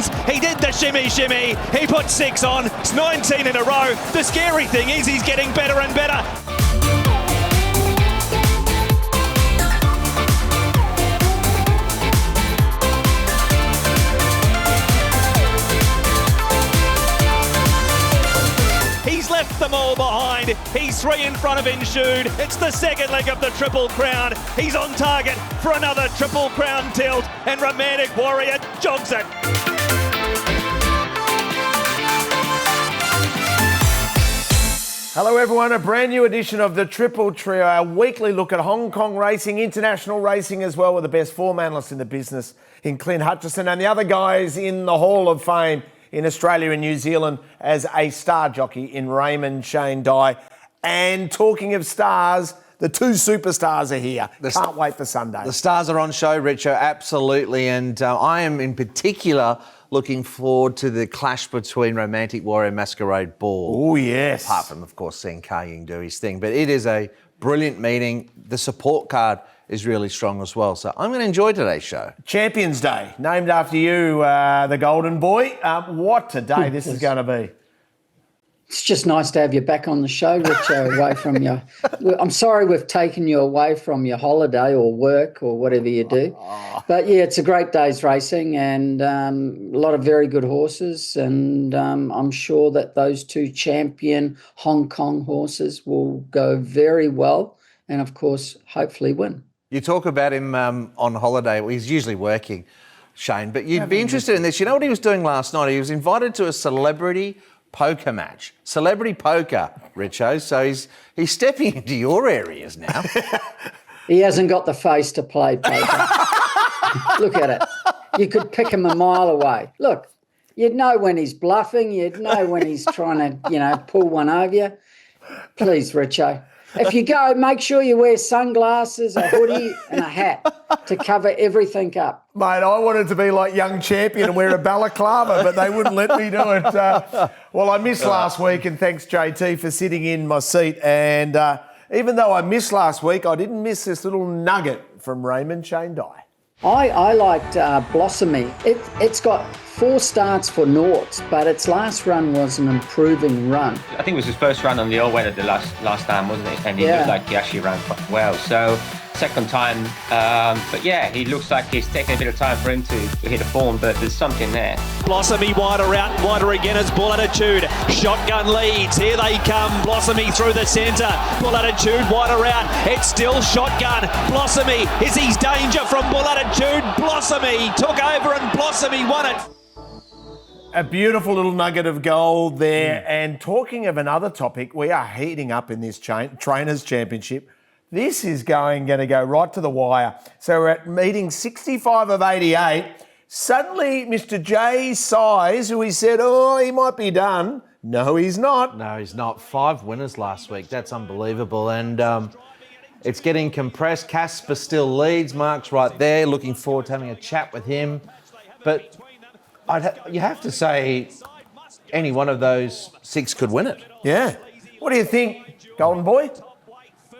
wins. He did the shimmy. He put 6 on. It's 19 in a row. The scary thing is he's getting better and better. He's left them all behind. He's 3 in front of Inshood. It's the second leg of the Triple Crown. He's on target for another Triple Crown tilt, and Romantic Warrior jogs it. Hello everyone, a brand new edition of the Triple Trio, our weekly look at Hong Kong racing, international racing as well, with the best form analysts in the business in Clint Hutchison and the other guys in the Hall of Fame in Australia and New Zealand as a star jockey in Raymond Shane Dye. And talking of stars, the 2 superstars are here. Can't wait for Sunday. The stars are on show, Richo, absolutely. And I am in particular looking forward to the clash between Romantic Warrior Masquerade Ball. Oh, yes. Apart from, of course, seeing QEII do his thing. But it is a brilliant meeting. The support card is really strong as well. So I'm going to enjoy today's show. Champions Day, named after you, the Golden Boy. What a day this is going to be. It's just nice to have you back on the show, Richo, away from your... I'm sorry we've taken you away from your holiday or work or whatever you do. But, yeah, it's a great day's racing and a lot of very good horses, and I'm sure that those 2 champion Hong Kong horses will go very well and, of course, hopefully win. You talk about him on holiday. Well, he's usually working, Shane, but you'd be interested in this. You know what he was doing last night? He was invited to a celebrity poker match. Celebrity poker, Richo. So he's stepping into your areas now. He hasn't got the face to play poker. Look at it. You could pick him a mile away. Look, you'd know when he's bluffing. You'd know when he's trying to, pull one over you. Please, Richo. If you go, make sure you wear sunglasses, a hoodie and a hat to cover everything up. Mate, I wanted to be like Young Champion and wear a balaclava, but they wouldn't let me do it. Well, I missed last week, and thanks, JT, for sitting in my seat. And even though I missed last week, I didn't miss this little nugget from Raymond Shane Dye. I liked Blossomy. It's got 4 starts for noughts, but its last run was an improving run. I think it was his first run on the all-weather the last time, wasn't it? And he looked like he actually ran quite well. So second time, but yeah, he looks like he's taking a bit of time for him to hit a form, but there's something there. Blossomy wider out, wider again as Bull Attitude. Shotgun leads, here they come. Blossomy through the centre. Bull Attitude wider out, it's still Shotgun. Blossomy, is he's danger from Bull Attitude. Blossomy took over and Blossomy won it. A beautiful little nugget of gold there. And talking of another topic, we are heating up in this Trainers' Championship. This is going to go right to the wire. So we're at meeting 65 of 88. Suddenly, Mr. J Size, who we said, he might be done. No, he's not. No, he's not. 5 winners last week. That's unbelievable. And it's getting compressed. Casper still leads. Mark's right there. Looking forward to having a chat with him. But you have to say any one of those 6 could win it. Yeah. What do you think, Golden Boy?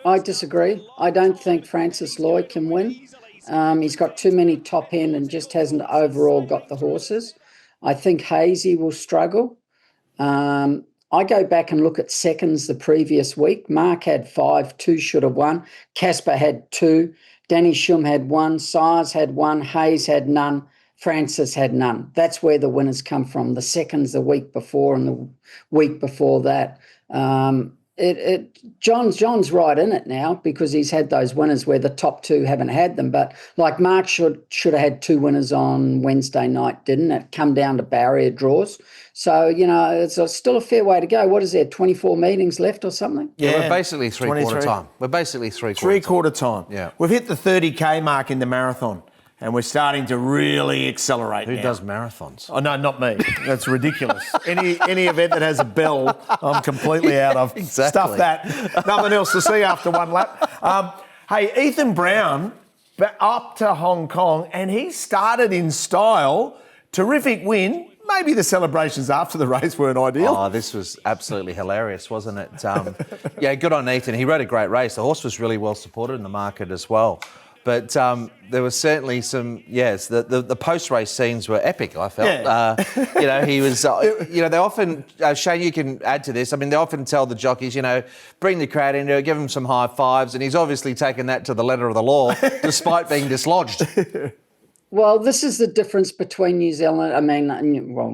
I disagree. I don't think Francis Lloyd can win. He's got too many top end and just hasn't overall got the horses. I think Hazy will struggle. I go back and look at seconds the previous week. Mark had 5, 2 should have won. Casper had 2. Danny Shum had 1. Sires had 1. Hayes had none. Francis had none. That's where the winners come from. The seconds the week before and the week before that. John's right in it now because he's had those winners where the top 2 haven't had them. But like Mark should have had 2 winners on Wednesday night, didn't it? Come down to barrier draws. So, it's still a fair way to go. What is there, 24 meetings left or something? Yeah, we're basically three-quarter time. We're basically three-quarter time. Yeah. We've hit the 30K mark in the marathon. And we're starting to really accelerate Who now. does marathons? Oh, no, not me. That's ridiculous. Any event that has a bell, I'm completely out of. Exactly. Stuff that. Nothing else to see after one lap. Hey, Ethan Brown up to Hong Kong, and he started in style. Terrific win. Maybe the celebrations after the race weren't ideal. Oh, this was absolutely hilarious, wasn't it? Yeah, good on Ethan. He rode a great race. The horse was really well supported in the market as well. But there was certainly some, yes, the post-race scenes were epic, I felt. Yeah. He was, they often, Shane, you can add to this, I mean, they often tell the jockeys, bring the crowd into it, give them some high fives, and he's obviously taken that to the letter of the law, despite being dislodged. Well, this is the difference between New Zealand,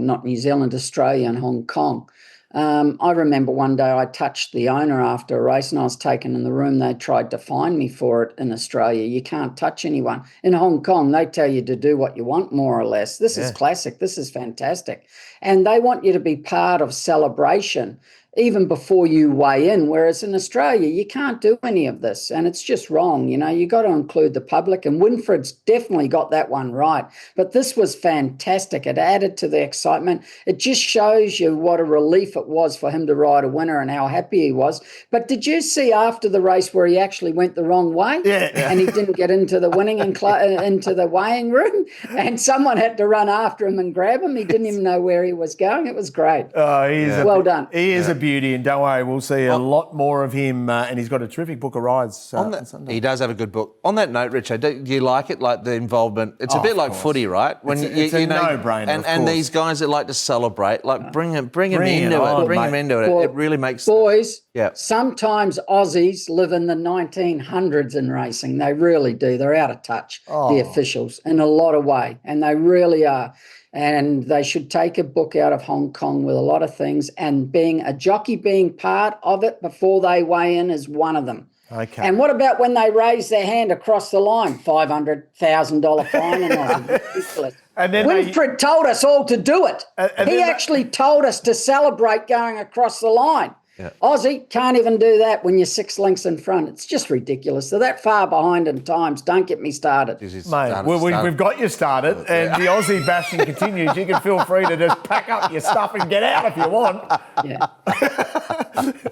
not New Zealand, Australia and Hong Kong. I remember one day I touched the owner after a race and I was taken in the room. They tried to fine me for it in Australia. You can't touch anyone. In Hong Kong, they tell you to do what you want, more or less. This is classic. This is fantastic. And they want you to be part of celebration even before you weigh in, whereas in Australia, you can't do any of this, and it's just wrong. You got to include the public, and Winfred's definitely got that one right. But this was fantastic. It added to the excitement. It just shows you what a relief it was for him to ride a winner and how happy he was. But did you see after the race where he actually went the wrong way? Yeah. And he didn't get into the into the weighing room, and someone had to run after him and grab him. He didn't even know where he was going. It was great. Oh, he is well done. He is a beauty, and don't worry, we'll see a lot more of him, and he's got a terrific book of rides on Sunday. He does have a good book. On that note, Richo, do you like it, like the involvement? It's a bit like footy, right? When it's a no-brainer, and these guys that like to celebrate, like bring him into it. It really makes boys. Yeah. Sometimes Aussies live in the 1900s in racing. They really do. They're out of touch, the officials, in a lot of way, and they really are. And they should take a book out of Hong Kong with a lot of things, and being a jockey, being part of it before they weigh in is one of them. Okay. And what about when they raise their hand across the line? $500,000 fine and all. Ridiculous. And then Winfred told us all to do it. He actually told us to celebrate going across the line. Yeah. Aussie can't even do that when you're 6 lengths in front. It's just ridiculous. They're that far behind in times. Don't get me started. Mate, we've got you started, and the Aussie bashing continues. You can feel free to just pack up your stuff and get out if you want. Yeah.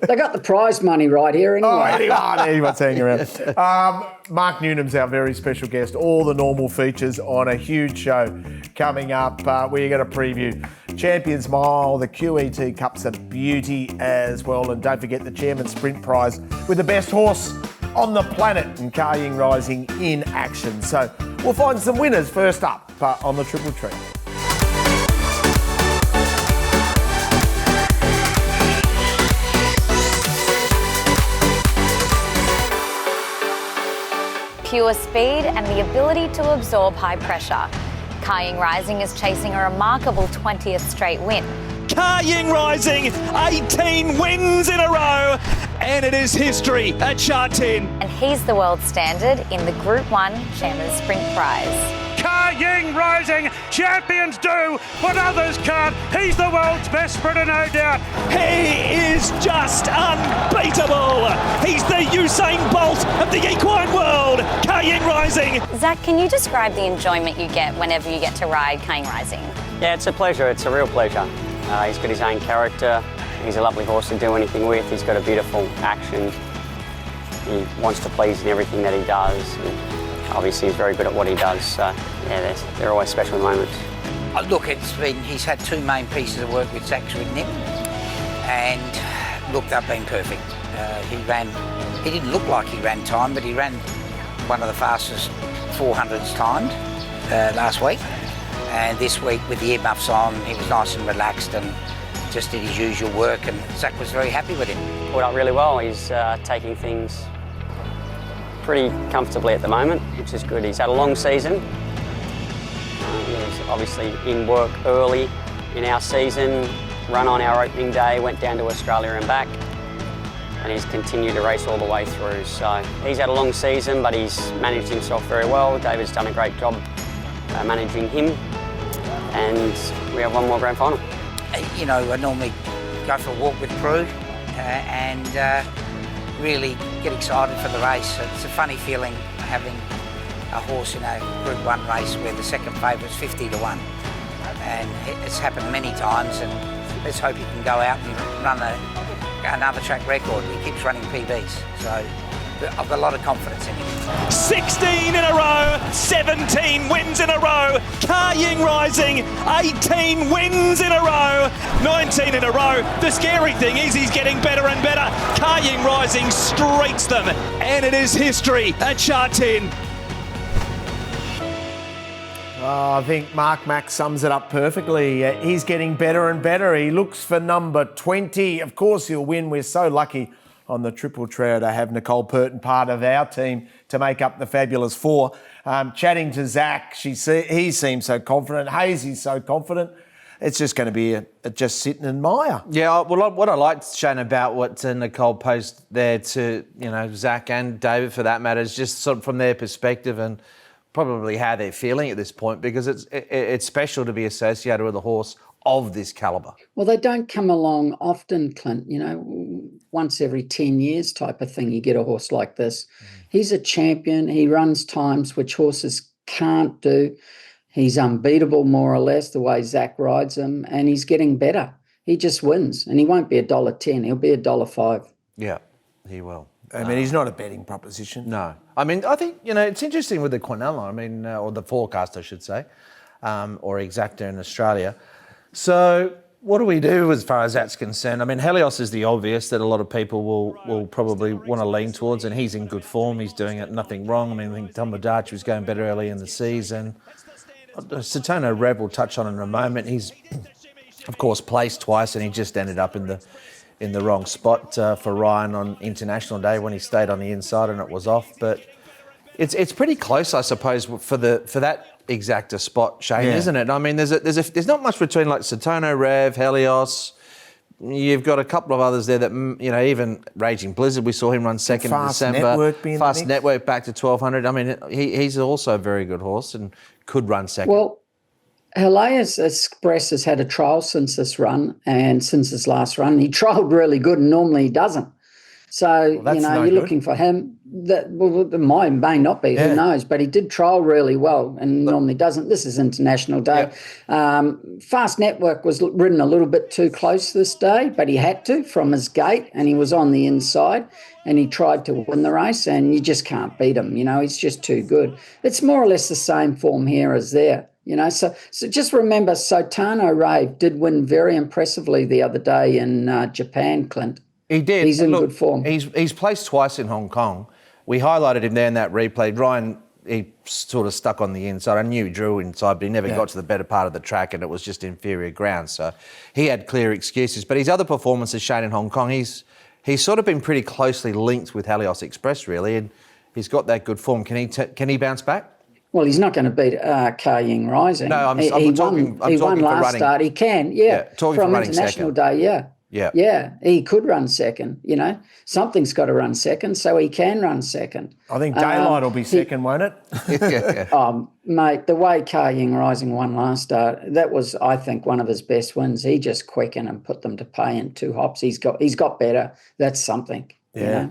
They got the prize money right here anyway. Anyone's hanging around. Mark Newnham's our very special guest. All the normal features on a huge show coming up. We're going to preview Champions Mile, the QEII Cup's a beauty as well. And don't forget the Chairman's Sprint Prize with the best horse on the planet, and Ying Rising in action. So we'll find some winners first up on the Triple Tree. Pure speed and the ability to absorb high pressure. Ying Rising is chasing a remarkable 20th straight win. Ying Rising, 18 wins in a row, and it is history at Sha Tin. And he's the world standard in the Group 1 Chairman's Sprint Prize. Ying Rising, champions do what others can't. He's the world's best sprinter, no doubt. He is just unbeatable. He's the Usain Bolt of the equine world. Ying Rising. Zach, can you describe the enjoyment you get whenever you get to ride Ying Rising? Yeah, it's a pleasure. It's a real pleasure. He's got his own character. He's a lovely horse to do anything with. He's got a beautiful action. He wants to please in everything that he does. And obviously, he's very good at what he does. So, yeah, they're always special moments. Look, he's had two main pieces of work with Zach's ridden him, and look, they've been perfect. He didn't look like he ran time, but he ran one of the fastest 400s timed last week. And this week with the earmuffs on, he was nice and relaxed and just did his usual work, and Zach was very happy with him. Pulled up really well. He's taking things pretty comfortably at the moment, which is good. He's had a long season. He's obviously in work early in our season, run on our opening day, went down to Australia and back, and he's continued to race all the way through. So he's had a long season, but he's managed himself very well. David's done a great job managing him, and we have one more grand final. You know, I normally go for a walk with Prue and really get excited for the race. It's a funny feeling having a horse in a Group 1 race where the second favourite's 50-1. And it's happened many times, and let's hope he can go out and run another track record. He keeps running PBs, so I've got a lot of confidence in him. 16 in a row, 17 wins in a row. Ying Rising, 18 wins in a row, 19 in a row. The scary thing is he's getting better and better. Ying Rising streaks them, and it is history at Sha Tin. I think Mark Mack sums it up perfectly. He's getting better and better. He looks for number 20. Of course, he'll win. We're so lucky on the Triple Trio to have Nicole Purton part of our team to make up the fabulous four. Chatting to Zach, he seems so confident. Hazy's so confident. It's just going to be just sit and admire. Yeah, well, what I liked, Shane, about what Nicole posted there to, Zach and David for that matter, is just sort of from their perspective and probably how they're feeling at this point, because it's special to be associated with a horse of this calibre. Well, they don't come along often, Clint, once every 10 years type of thing, you get a horse like this. He's a champion. He runs times which horses can't do. He's unbeatable, more or less, the way Zach rides him, and he's getting better. He just wins, and he won't be $1.10. He'll be $1.05. Yeah, he will. I mean, he's not a betting proposition. No. I mean, I think, it's interesting with the Quinella, or the forecast, I should say, or Exacta in Australia. So what do we do as far as that's concerned? I mean, Helios is the obvious that a lot of people will probably want to lean towards, and he's in good form. He's doing it, nothing wrong. I mean, I think Tomodachi was going better early in the season. Satono Rev will touch on in a moment. He's, of course, placed twice, and he just ended up in the wrong spot for Ryan on International Day when he stayed on the inside and it was off. But it's pretty close, I suppose, for that Exacta spot, Shane, isn't it? I mean, there's not much between like Satono Rev, Helios. You've got a couple of others there that, even Raging Blizzard, we saw him run second in December. Fast Network back to 1,200. I mean, he's also a very good horse and could run second. Well, HUTCHI'S Express has had a trial since this run and since his last run. He trialled really good, and normally he doesn't. So, you're looking for him. Mine may not be, who knows, but he did trial really well and normally doesn't. This is International Day. Fast Network was ridden a little bit too close this day, but he had to from his gate, and he was on the inside and he tried to win the race, and you just can't beat him. He's just too good. It's more or less the same form here as there. So just remember, Sotano Rave did win very impressively the other day in Japan, Clint. He did. He's in good form. He's placed twice in Hong Kong. We highlighted him there in that replay. Ryan, he sort of stuck on the inside. I knew he drew inside, but he never got to the better part of the track, and it was just inferior ground. So he had clear excuses. But his other performances, Shane, in Hong Kong, he's sort of been pretty closely linked with Helios Express, really, and he's got that good form. Can he bounce back? Well, he's not going to beat Ying Rising. No, he won last start. He can, talking from for running International second. Day, Yeah, he could run second, Something's got to run second, so he can run second. I think Daylight will be second, won't it? Mate, the way Ying Rising won last start, that was, I think, one of his best wins. He just quickened and put them to pay in 2 hops. He's got better. That's something. Yeah.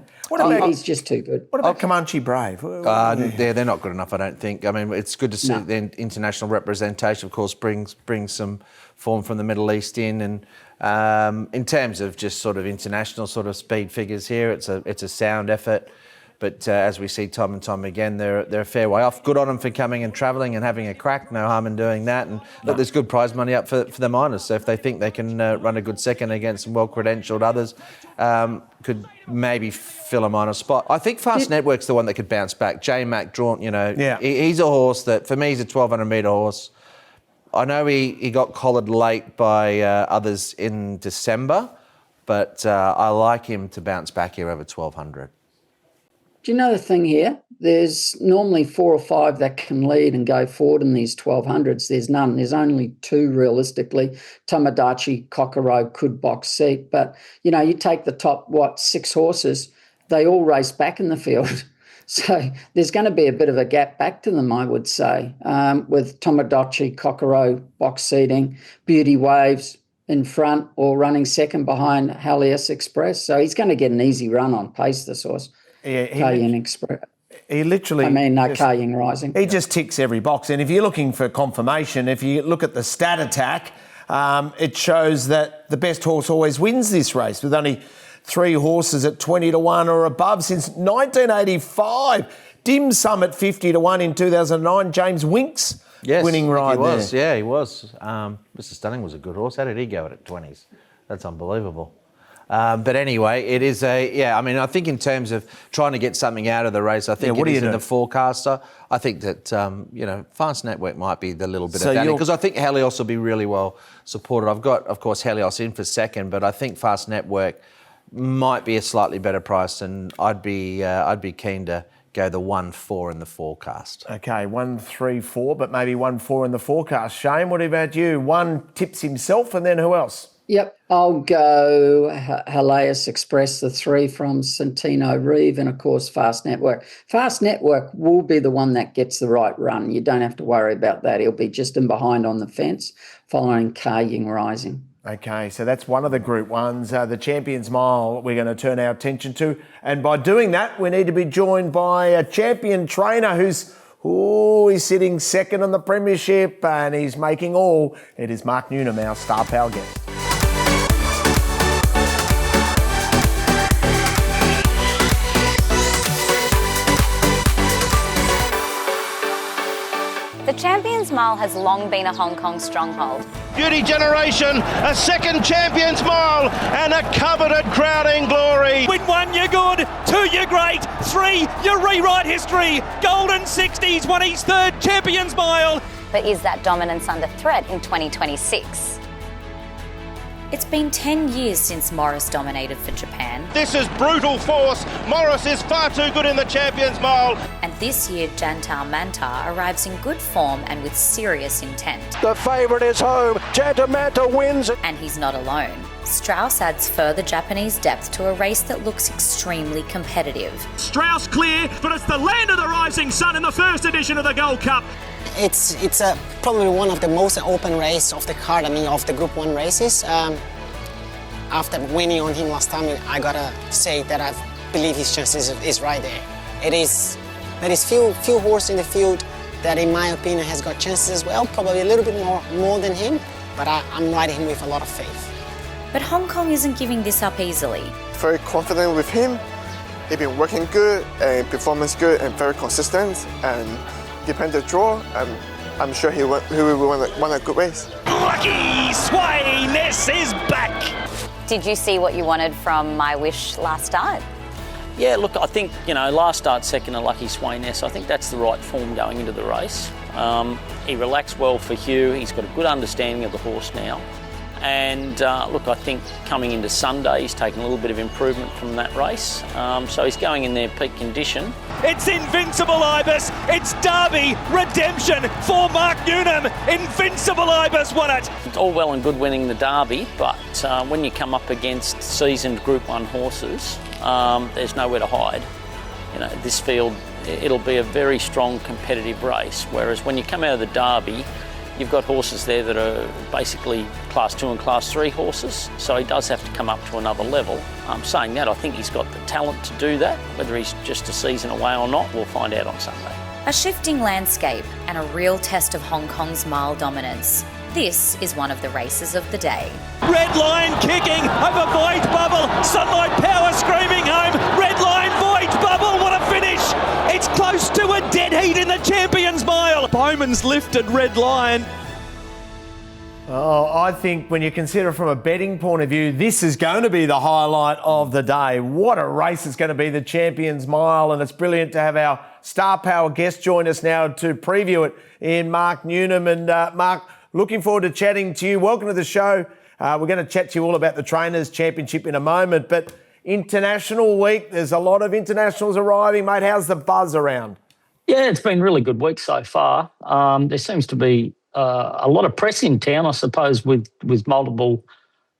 He's just too good. What about Comanche Brave? They're not good enough, I don't think. I mean, it's good to see the international representation, of course, brings some form from the Middle East in. And in terms of just sort of international sort of speed figures here, it's a sound effort. But as we see time and time again, they're a fair way off. Good on them for coming and travelling and having a crack. No harm in doing that. And look, there's good prize money up for the minors. So if they think they can run a good second against some well-credentialed others, could maybe fill a minor spot. I think Fast Network's the one that could bounce back. J Mac Drawn, he's a horse that, for me, he's a 1,200-metre horse. I know he got collared late by others in December, but I like him to bounce back here over 1,200. Do you know the thing here? There's normally 4 or 5 that can lead and go forward in these 1,200s. There's none. There's only 2 realistically. Tomodachi, Kokoro could box seat. But, you take the top, 6 horses, they all race back in the field. So there's going to be a bit of a gap back to them, I would say, with Tomodachi, Kokoro box seating, Beauty Waves in front or running second behind HUTCHI'S Express. So he's going to get an easy run on pace, this horse. Ying Express. He literally... Ying Rising. He just ticks every box. And if you're looking for confirmation, if you look at the stat attack, it shows that the best horse always wins this race, with only 3 horses at 20-1 or above since 1985. Dim Sum at 50-1 in 2009. James Winks winning ride there. Yeah, he was. Mr. Stunning was a good horse. How did he go at 20s? That's unbelievable. But anyway, it is I think in terms of trying to get something out of the race, I think it is in the forecaster. I think that, Fast Network might be the little bit of that, because I think Helios will be really well supported. I've got, of course, Helios in for second, but I think Fast Network might be a slightly better price, and I'd be keen to go the 1-4 in the forecast. Okay, 1-3-4, but maybe 1-4 in the forecast. Shane, what about you? One tips himself, and then who else? Yep, I'll go Helios Express, the 3 from Centino Reeve, and of course Fast Network. Fast Network will be the one that gets the right run. You don't have to worry about that. He'll be just in behind on the fence, following Ying Rising. Okay, so that's one of the Group 1s. The Champions Mile we're going to turn our attention to. And by doing that, we need to be joined by a champion trainer who's he's sitting second on the premiership and he's making all. It is Mark Newnham, our star power guest. The Champions Mile has long been a Hong Kong stronghold. Beauty generation, a second Champions Mile, and a coveted crowning glory. Win 1, you're good. 2, you're great. 3, you rewrite history. Golden 60s won his 3rd Champions Mile. But is that dominance under threat in 2026? It's been 10 years since Morris dominated for Japan. This is brutal force. Morris is far too good in the Champions Mile. And this year, Jantar Mantar arrives in good form and with serious intent. The favourite is home. Jantar Mantar wins. And he's not alone. Strauss adds further Japanese depth to a race that looks extremely competitive. Strauss clear, but it's the land of the rising sun in the first edition of the Gold Cup. It's probably one of the most open race of the card, of the Group 1 races. After winning on him last time, I gotta say that I believe his chances is right there. There is few horses in the field that, in my opinion, has got chances as well, probably a little bit more than him, but I'm riding him with a lot of faith. But Hong Kong isn't giving this up easily. Very confident with him. He's been working good and performance good and very consistent, and depend the draw, I'm sure he will win a good race. Lucky Swayness is back. Did you see what you wanted from My Wish last start? Yeah, look, I think, last start second to Lucky Swayness, I think that's the right form going into the race. He relaxed well for Hugh. He's got a good understanding of the horse now. And look, I think coming into Sunday, he's taken a little bit of improvement from that race. So he's going in there peak condition. It's Invincible Ibis. It's Derby Redemption for Mark Newnham. Invincible Ibis won it. It's all well and good winning the Derby, but when you come up against seasoned Group 1 horses, there's nowhere to hide. This field, it'll be a very strong competitive race. Whereas when you come out of the Derby, you've got horses there that are basically Class 2 and Class 3 horses, so he does have to come up to another level. Saying that, I think he's got the talent to do that. Whether he's just a season away or not, we'll find out on Sunday. A shifting landscape and a real test of Hong Kong's mile dominance. This is one of the races of the day. Red line kicking over Void Bubble. Sunlight Power screaming home. Red line, Void Bubble, what a finish. It's close to a dead heat in the Champions Mile. Bowman's lifted Red Line. Oh, I think when you consider from a betting point of view, this is going to be the highlight of the day. What a race it's going to be, the Champions Mile, and it's brilliant to have our star power guest join us now to preview it in Mark Newnham. And Mark, looking forward to chatting to you. Welcome to the show. We're going to chat to you all about the Trainers' Championship in a moment, but International Week, there's a lot of internationals arriving. Mate, how's the buzz around? Yeah, it's been a really good week so far. There seems to be a lot of press in town, I suppose, with multiple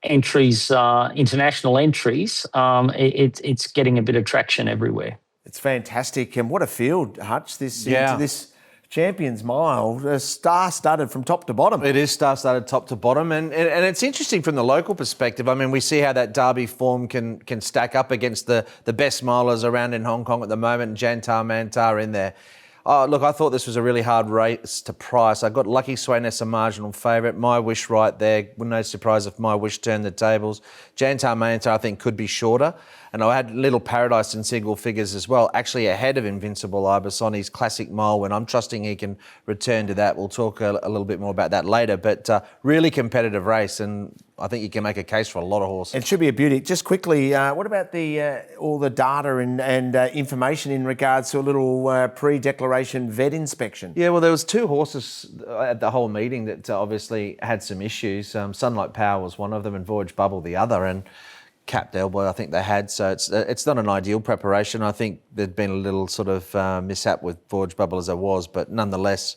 entries, international entries. It's getting a bit of traction everywhere. It's fantastic. And what a field, Hutch, into this Champions Mile, star-studded from top to bottom. It is star-studded top to bottom, and it's interesting from the local perspective. I mean, we see how that Derby form can stack up against the best milers around in Hong Kong at the moment, and Jantar Mantar in there. Oh, look, I thought this was a really hard race to price. I got Lucky Swayness a marginal favourite. My Wish right there. No surprise if My Wish turned the tables. Jantar Mantar, I think, could be shorter. And I had Little Paradise in single figures as well, actually ahead of Invincible Ibis on his classic mile when I'm trusting he can return to that. We'll talk a little bit more about that later, but really competitive race, and I think you can make a case for a lot of horses. It should be a beauty. Just quickly, what about all the data and information in regards to a little pre-declaration vet inspection? Yeah, well, there was 2 horses at the whole meeting that obviously had some issues. Sunlight Power was one of them and Voyage Bubble the other, and Capped Elbow I think they had. So it's not an ideal preparation. I think there'd been a little sort of mishap with Voyage Bubble as there was, but nonetheless,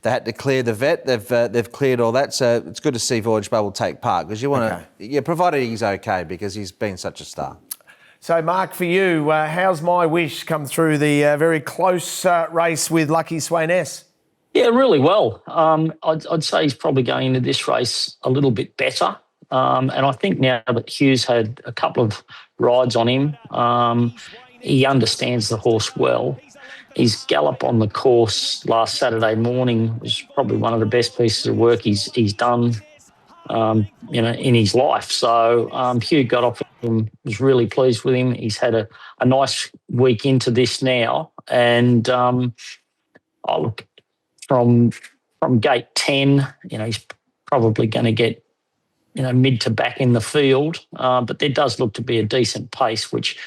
they had to clear the vet. They've cleared all that, so it's good to see Voyage Bubble take part because you want to, provided he's okay because he's been such a star. So, Mark, for you, how's My Wish come through the very close race with Lucky Sweynesse? Yeah, really well. I'd say he's probably going into this race a little bit better. And I think now that Hughes had a couple of rides on him, he understands the horse well. His gallop on the course last Saturday morning was probably one of the best pieces of work he's done, in his life. So Hugh got off him, was really pleased with him. He's had a nice week into this now, and look, from gate 10, he's probably going to get mid to back in the field, but there does look to be a decent pace, which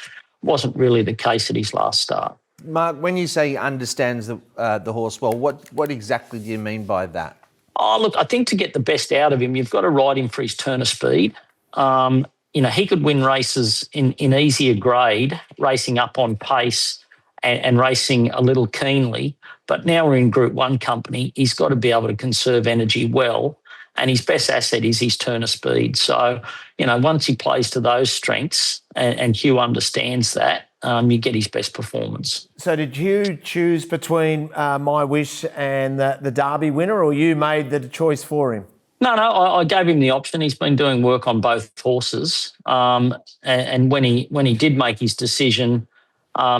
wasn't really the case at his last start. Mark, when you say he understands the horse well, what exactly do you mean by that? Oh, look, I think to get the best out of him, you've got to ride him for his turn of speed. He could win races in easier grade, racing up on pace and racing a little keenly. But now we're in Group 1 company. He's got to be able to conserve energy well, and his best asset is his turn of speed. So, once he plays to those strengths, and Hugh understands that, you get his best performance. So did you choose between My Wish and the Derby winner, or you made the choice for him? No, I gave him the option. He's been doing work on both horses. And when he did make his decision,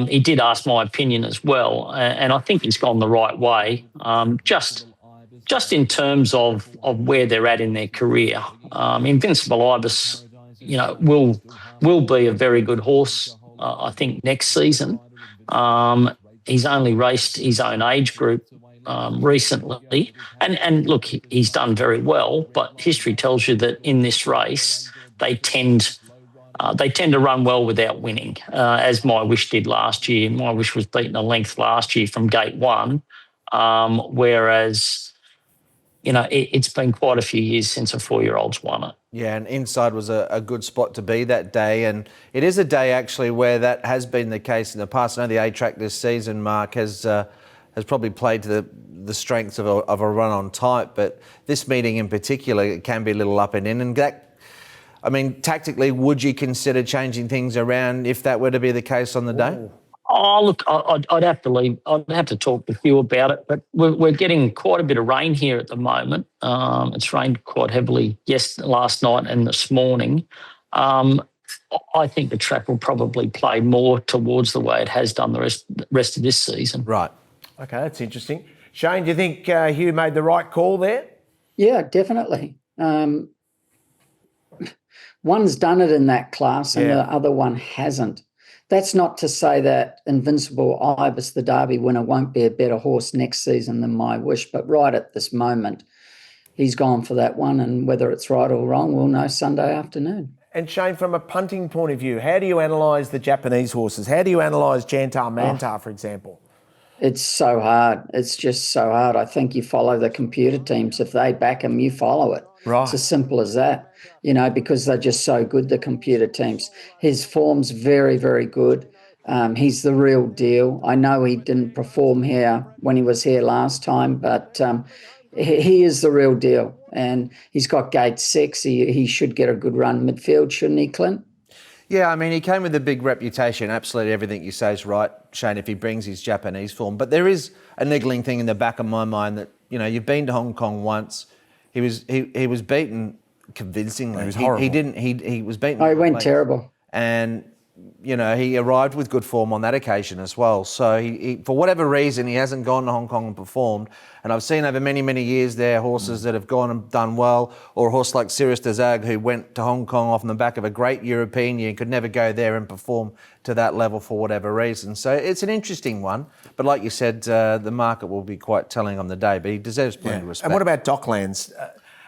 he did ask my opinion as well. And I think he's gone the right way, just in terms of where they're at in their career. Invincible Ibis, will be a very good horse, I think, next season. He's only raced his own age group recently. And look, he's done very well, but history tells you that in this race, they tend to run well without winning, as My Wish did last year. My Wish was beaten a length last year from gate 1, whereas, it's been quite a few years since a 4-year-old's won it. Yeah, and Inside was a good spot to be that day, and it is a day actually where that has been the case in the past. I know the A-Track this season, Mark, has probably played to the strengths of a run on type, but this meeting in particular, it can be a little up and in, and that, tactically, would you consider changing things around if that were to be the case on the day? Oh, look, I'd have to talk with you about it, but we're getting quite a bit of rain here at the moment. It's rained quite heavily last night and this morning. I think the track will probably play more towards the way it has done the rest of this season. Right. Okay, that's interesting. Shane, do you think Hugh made the right call there? Yeah, definitely. One's done it in that class and the other one hasn't. That's not to say that Invincible Ibis, the Derby winner, won't be a better horse next season than My Wish, but right at this moment, he's gone for that one, and whether it's right or wrong, we'll know Sunday afternoon. And Shane, from a punting point of view, how do you analyse the Japanese horses? How do you analyse Jantar Mantar, for example? It's so hard. It's just so hard. I think you follow the computer teams. If they back him, you follow it. Right. It's as simple as that, because they're just so good, the computer teams. His form's very, very good. He's the real deal. I know he didn't perform here when he was here last time, but he is the real deal. And he's got gate 6. He should get a good run midfield, shouldn't he, Clint? Yeah, he came with a big reputation. Absolutely everything you say is right, Shane, if he brings his Japanese form. But there is a niggling thing in the back of my mind that, you've been to Hong Kong once. He was beaten convincingly. It was horrible. He was beaten. Oh, he went terrible. And he arrived with good form on that occasion as well. So he for whatever reason, he hasn't gone to Hong Kong and performed. And I've seen over many, many years there horses that have gone and done well, or a horse like Sirius de Zag who went to Hong Kong off the back of a great European year and could never go there and perform to that level for whatever reason. So it's an interesting one. But like you said, the market will be quite telling on the day, but he deserves plenty of respect. And what about Docklands?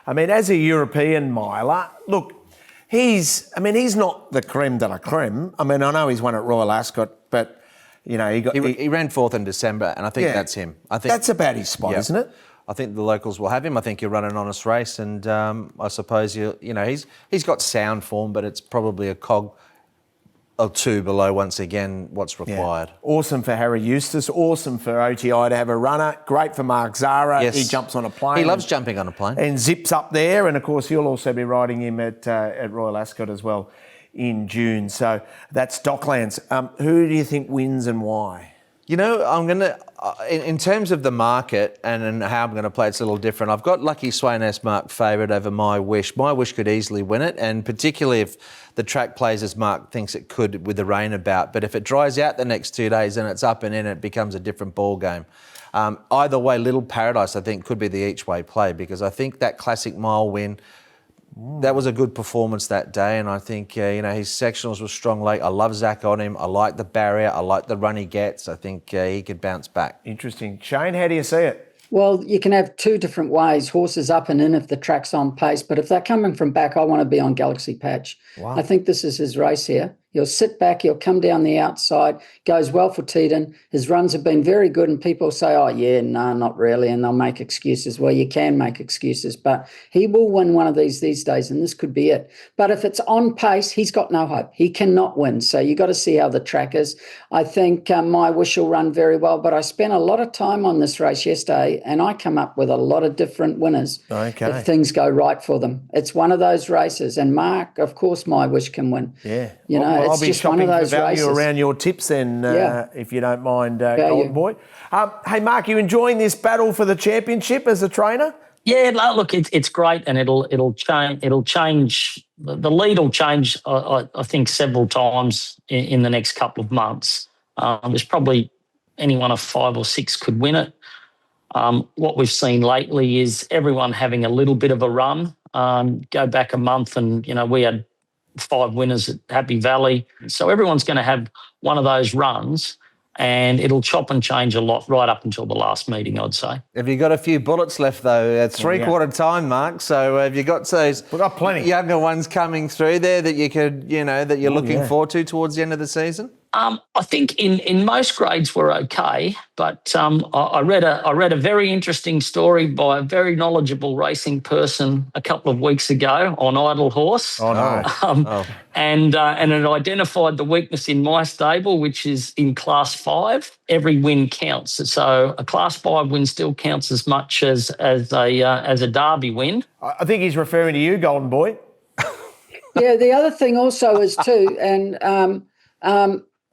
As a European miler, look, he's not the creme de la creme. I know he's won at Royal Ascot, but, he ran 4th in December, and I think that's him. I think that's about his spot, isn't it? I think the locals will have him. I think he'll run an honest race, and I suppose he's got sound form, but it's probably a cog or two below once again what's required. Yeah. Awesome for Harry Eustace. Awesome for OTI to have a runner. Great for Mark Zara. Yes. He jumps on a plane. He loves jumping on a plane and zips up there. And of course, you'll also be riding him at Royal Ascot as well in June. So that's Docklands. Who do you think wins and why? I'm going to, in terms of the market and how I'm going to play, it's a little different. I've got Lucky Swain S Mark favourite over My Wish. My Wish could easily win it, and particularly if the track plays as Mark thinks it could with the rain about. But if it dries out the next 2 days and it's up and in, it becomes a different ball game. Either way, Little Paradise, I think, could be the each-way play, because I think that Classic Mile win, that was a good performance that day, and I think his sectionals were strong late. I love Zach on him. I like the barrier. I like the run he gets. I think he could bounce back. Interesting. Shane, how do you see it? Well, you can have two different ways. Horses up and in if the track's on pace, but if they're coming from back, I want to be on Galaxy Patch. Wow. I think this is his race here. He'll sit back, he'll come down the outside, goes well for Teton. His runs have been very good, and people say, not really, and they'll make excuses. Well, you can make excuses, but he will win one of these days, and this could be it. But if it's on pace, he's got no hope. He cannot win, so you got to see how the track is. I think My Wish will run very well, but I spent a lot of time on this race yesterday, and I come up with a lot of different winners if things go right for them. It's one of those races, and Mark, of course, My Wish can win. Yeah. It's I'll be just shopping one of those for value races. around your tips then, if you don't mind, Golden Boy. Hey, Mark, you enjoying this battle for the championship as a trainer? Yeah, look, it's great, and it'll change. The lead will change, I think, several times in the next couple of months. There's probably any one of 5 or 6 could win it. What we've seen lately is everyone having a little bit of a run. Go back a month, and we had 5 winners at Happy Valley. So everyone's going to have one of those runs, and it'll chop and change a lot right up until the last meeting, I'd say. Have you got a few bullets left, though? It's three-quarter time, Mark. So have you got those younger ones coming through there that you could, that you're looking forward to towards the end of the season? I think in most grades we're okay, but I read a very interesting story by a very knowledgeable racing person a couple of weeks ago on Idle Horse. Oh no! And it identified the weakness in my stable, which is in Class 5. Every win counts, so a Class 5 win still counts as much as a Derby win. I think he's referring to you, Golden Boy. Yeah, the other thing also is too, and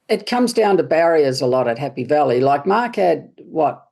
it comes down to barriers a lot at Happy Valley. Like Mark had,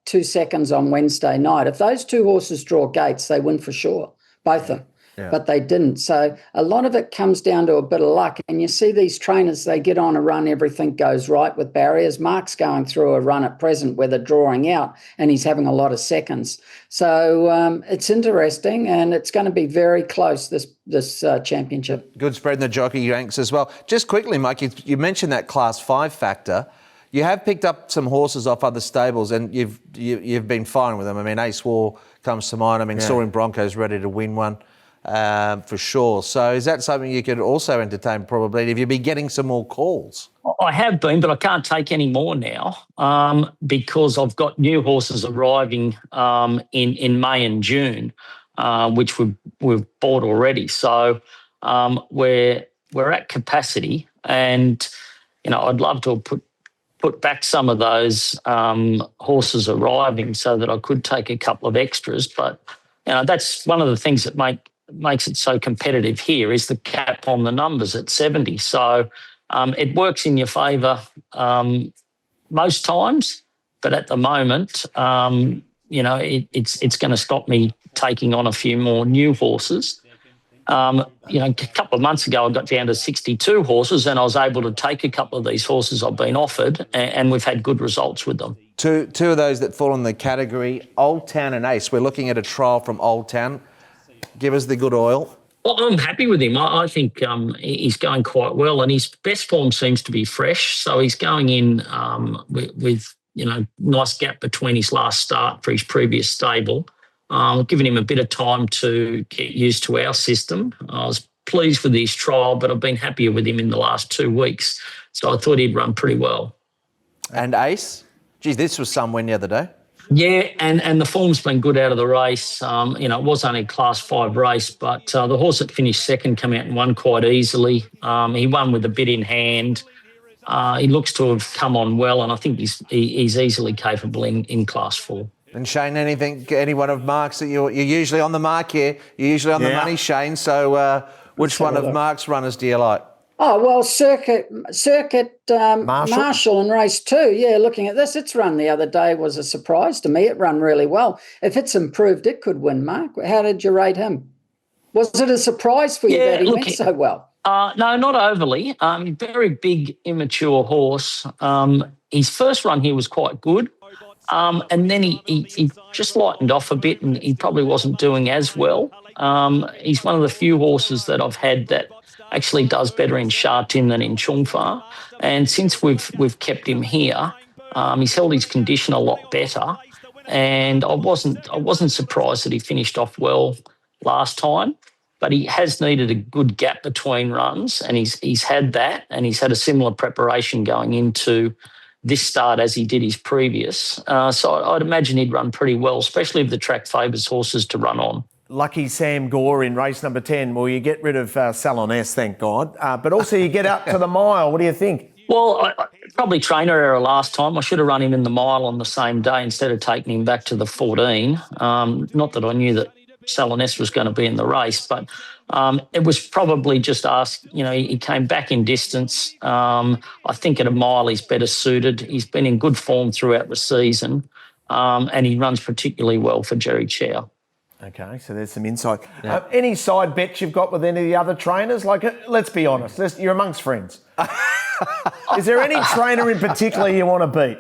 2 seconds on Wednesday night. If those 2 horses draw gates, they win for sure, both of them. Yeah. But they didn't. So a lot of it comes down to a bit of luck. And you see these trainers, they get on a run, everything goes right with barriers. Mark's going through a run at present where they're drawing out and he's having a lot of seconds. So it's interesting, and it's going to be very close, this championship. Good spread in the jockey ranks as well. Just quickly, Mike, you mentioned that Class 5 factor. You have picked up some horses off other stables, and you've been fine with them. I mean, Ace War comes to mind. Soaring Bronco's ready to win one. For sure. So is that something you could also entertain probably if you've been getting some more calls? I have been, but I can't take any more now because I've got new horses arriving in May and June, which we've bought already. So we're at capacity, and I'd love to put back some of those horses arriving so that I could take a couple of extras. But that's one of the things that makes it so competitive here is the cap on the numbers at 70. So it works in your favour most times, but at the moment, it's going to stop me taking on a few more new horses. A couple of months ago, I got down to 62 horses, and I was able to take a couple of these horses I've been offered, and we've had good results with them. Two of those that fall in the category, Old Town and Ace. We're looking at a trial from Old Town. Give us the good oil. Well, I'm happy with him. I think he's going quite well, and his best form seems to be fresh. So he's going in with nice gap between his last start for his previous stable. Giving him a bit of time to get used to our system. I was pleased with his trial, but I've been happier with him in the last 2 weeks. So I thought he'd run pretty well. And Ace? Geez, this was some win the other day. Yeah, and the form's been good out of the race. It was only a Class 5 race, but the horse that finished second came out and won quite easily. He won with a bit in hand. He looks to have come on well, and I think he's easily capable in Class 4. And Shane, any one of Mark's that you're usually on the mark here? You're usually on the money, Shane. So which one of Mark's runners do you like? Oh, well, Circuit Marshall in race 2. Yeah, looking at this, its run the other day was a surprise to me. It ran really well. If it's improved, it could win, Mark. How did you rate him? Was it a surprise for you that he went so well? No, not overly. Very big, immature horse. His first run here was quite good. And then he just lightened off a bit, and he probably wasn't doing as well. He's one of the few horses that I've had that actually does better in Sha Tin than in Chungfa. And since we've kept him here, he's held his condition a lot better. And I wasn't surprised that he finished off well last time, but he has needed a good gap between runs, and he's had that, and he's had a similar preparation going into this start as he did his previous. So I'd imagine he'd run pretty well, especially if the track favours horses to run on. Lucky Sam Gore in race number 10. Well, you get rid of Salon S, thank God. But also you get up to the mile. What do you think? Well, probably trainer error last time. I should have run him in the mile on the same day instead of taking him back to the 14. Not that I knew that Salon S was going to be in the race, but it was probably just asked, he came back in distance. I think at a mile he's better suited. He's been in good form throughout the season, and he runs particularly well for Jerry Chow. Okay, so there's some insight. Yeah. Any side bets you've got with any of the other trainers? Let's be honest, you're amongst friends. Is there any trainer in particular you want to beat?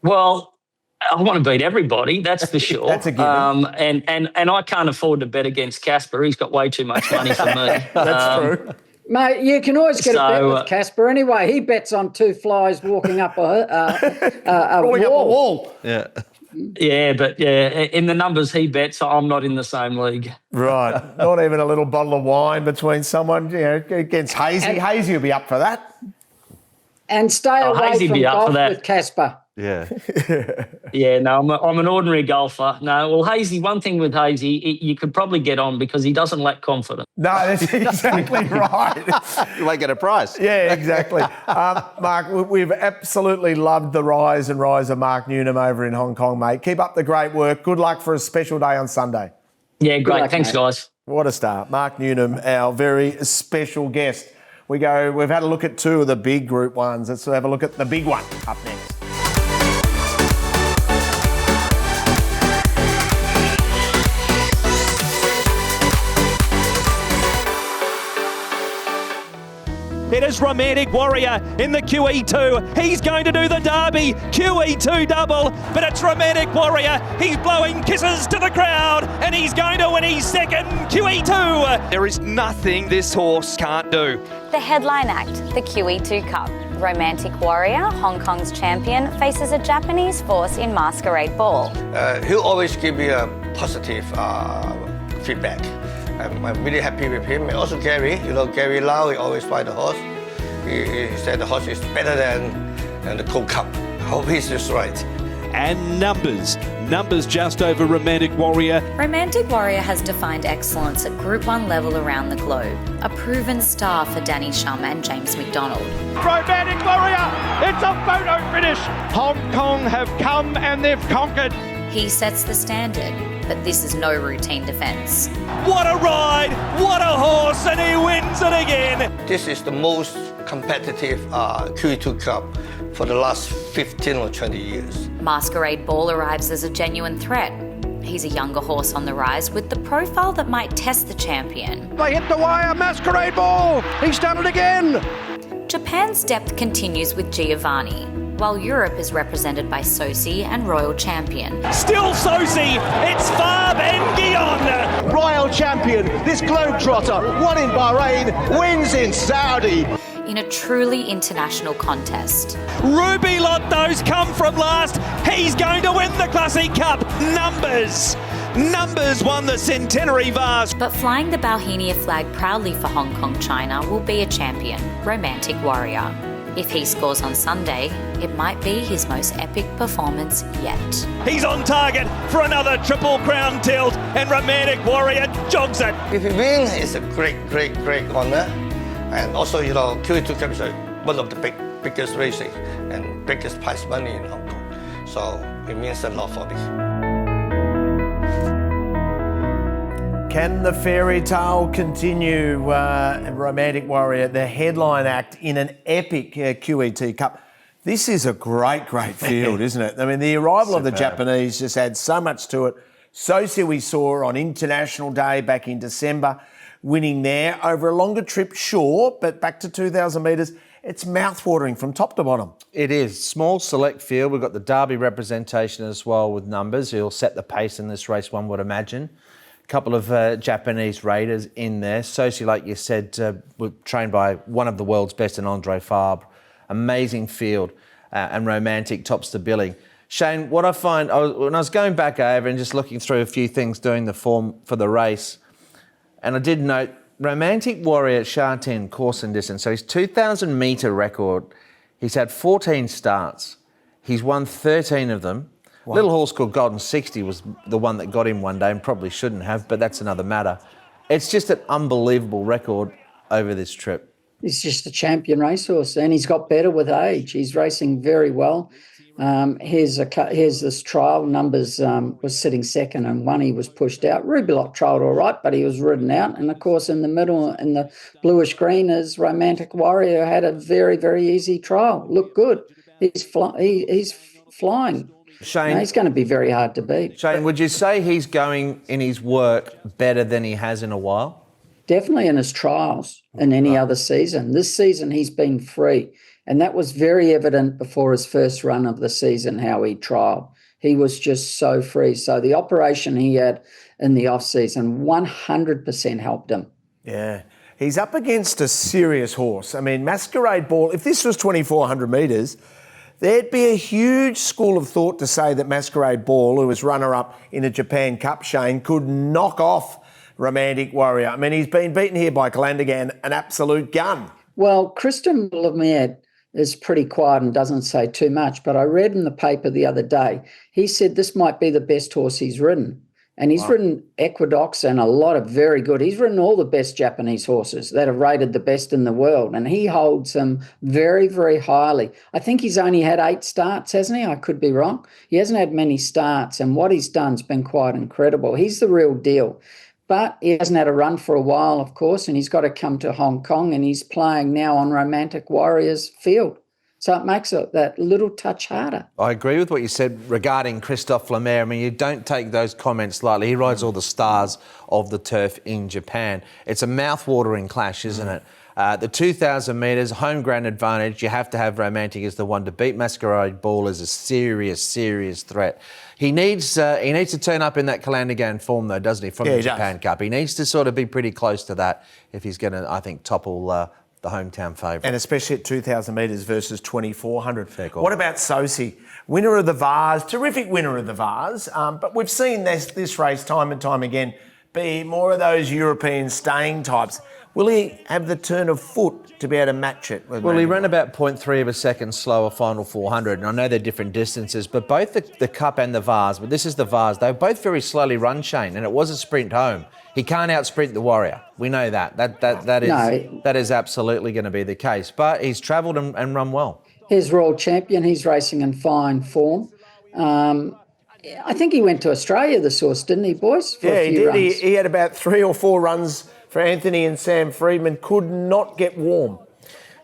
Well, I want to beat everybody, that's for sure. That's a given. And I can't afford to bet against Casper. He's got way too much money for me. That's true. Mate, you can always get a bet with Casper anyway. He bets on 2 flies walking up a wall. Yeah. Yeah, but in the numbers he bets, I'm not in the same league. Right. Not even a little bottle of wine between someone, against Hazy. Hazy will be up for that. And stay away from golf with Casper. Yeah. Yeah, no, I'm an ordinary golfer. No, well, Hazy, one thing with Hazy, you could probably get on because he doesn't lack confidence. No, that's exactly right. You won't get a prize. Yeah, exactly. Mark, we've absolutely loved the rise of Mark Newnham over in Hong Kong, mate. Keep up the great work. Good luck for a special day on Sunday. Yeah, great. Thanks, guys. What a start. Mark Newnham, our very special guest. We've had a look at 2 of the big Group 1s. Let's have a look at the big one up next. It is Romantic Warrior in the QE2. He's going to do the Derby QE2 double, but it's Romantic Warrior. He's blowing kisses to the crowd, and he's going to win his second QE2. There is nothing this horse can't do. The headline act, the QEII Cup. Romantic Warrior, Hong Kong's champion, faces a Japanese force in Masquerade Ball. He'll always give me a positive feedback. I'm really happy with him. And also Gary, Gary Lau, he always buy the horse. He said the horse is better than the Gold Cup. I hope he's just right. And numbers just over Romantic Warrior. Romantic Warrior has defined excellence at Group 1 level around the globe. A proven star for Danny Shum and James McDonald. Romantic Warrior, it's a photo finish. Hong Kong have come and they've conquered. He sets the standard, but this is no routine defence. What a ride, what a horse, and he wins it again. This is the most competitive QE2 Cup for the last 15 or 20 years. Masquerade Ball arrives as a genuine threat. He's a younger horse on the rise with the profile that might test the champion. They hit the wire, Masquerade Ball. He's done it again. Japan's depth continues with Giovanni, while Europe is represented by Sosi and Royal Champion. Still Sosi, it's Fab Nguyen. Royal Champion, this globetrotter, won in Bahrain, wins in Saudi. In a truly international contest. Ruby Lotto's come from last. He's going to win the Classic Cup. Numbers won the Centenary Vase. But flying the Bauhinia flag proudly for Hong Kong, China will be a champion, Romantic Warrior. If he scores on Sunday, it might be his most epic performance yet. He's on target for another Triple Crown tilt, and Romantic Warrior jogs it. If he wins, it's a great honour. And also, QEII Cup is one of the biggest races and biggest prize money in Hong Kong. So it means a lot for me. Can the fairy tale continue? Romantic Warrior, the headline act in an epic QEII Cup. This is a great field, isn't it? I mean, the arrival of the Japanese just adds so much to it. Sosi we saw on International Day back in December, winning there over a longer trip, sure, but back to 2,000 metres, it's mouth-watering from top to bottom. It is. Small select field. We've got the Derby representation as well with numbers. He'll set the pace in this race, one would imagine. A couple of Japanese raiders in there. Sosi, like you said, trained by one of the world's best in Andre Fabre. Amazing field, and Romantic tops the billing. Shane, what I find, when I was going back over and just looking through a few things doing the form for the race, and I did note Romantic Warrior Sha Tin course and distance. So his 2,000 metre record, he's had 14 starts. He's won 13 of them. Wow. Little horse called Golden 60 was the one that got him one day and probably shouldn't have, but that's another matter. It's just an unbelievable record over this trip. He's just a champion racehorse, and he's got better with age. He's racing very well. Here's this trial. Numbers was sitting second, and one he was pushed out. Rubilot trialled all right, but he was ridden out. And of course, in the middle, in the bluish green, is Romantic Warrior had a very, very easy trial. Looked good. He's flying. Shane, he's going to be very hard to beat. Shane, would you say he's going in his work better than he has in a while? Definitely in his trials in any other season. This season he's been free. And that was very evident before his first run of the season, how he trialled. He was just so free. So the operation he had in the off-season 100% helped him. Yeah. He's up against a serious horse. I mean, Masquerade Ball, if this was 2,400 metres, there'd be a huge school of thought to say that Masquerade Ball, who was runner-up in a Japan Cup, Shane, could knock off Romantic Warrior. I mean, he's been beaten here by Calandagan, an absolute gun. Well, Christian Lemaitre is pretty quiet and doesn't say too much, but I read in the paper the other day, he said this might be the best horse he's ridden. And he's ridden Equinox and a lot of very good. He's ridden all the best Japanese horses that have rated the best in the world, and he holds them very, very highly. I think he's only had 8 starts, hasn't he? I could be wrong. He hasn't had many starts, and what he's done's been quite incredible. He's the real deal. But he hasn't had a run for a while, of course, and he's got to come to Hong Kong, and he's playing now on Romantic Warrior's field. So it makes it that little touch harder. I agree with what you said regarding Christophe Lemaitre. I mean, you don't take those comments lightly. He rides all the stars of the turf in Japan. It's a mouth-watering clash, isn't it? The 2,000 metres, home ground advantage, you have to have Romantic as the one to beat. Masquerade Ball is a serious, serious threat. He needs to turn up in that Calandagan form, though, doesn't he, from the Japan Cup? He needs to sort of be pretty close to that if he's going to, I think, topple the hometown favourite. And especially at 2,000 metres versus 2,400. What about Sosi? Winner of the Vase, terrific winner of the Vase, but we've seen this race time and time again be more of those European staying types. Will he have the turn of foot to be able to match it? Well, he ran about 0.3 of a second slower final 400, and I know they're different distances, but both the Cup and the Vase, but this is the Vase, they were both very slowly run, Shane, and it was a sprint home. He can't out-sprint the Warrior. We know that. That is absolutely going to be the case. But he's travelled and run well. He's Royal Champion. He's racing in fine form. I think he went to Australia, this horse, didn't he, boys? For yeah, a few he did. runs. He had about 3 or 4 runs for Anthony and Sam Freedman. Could not get warm.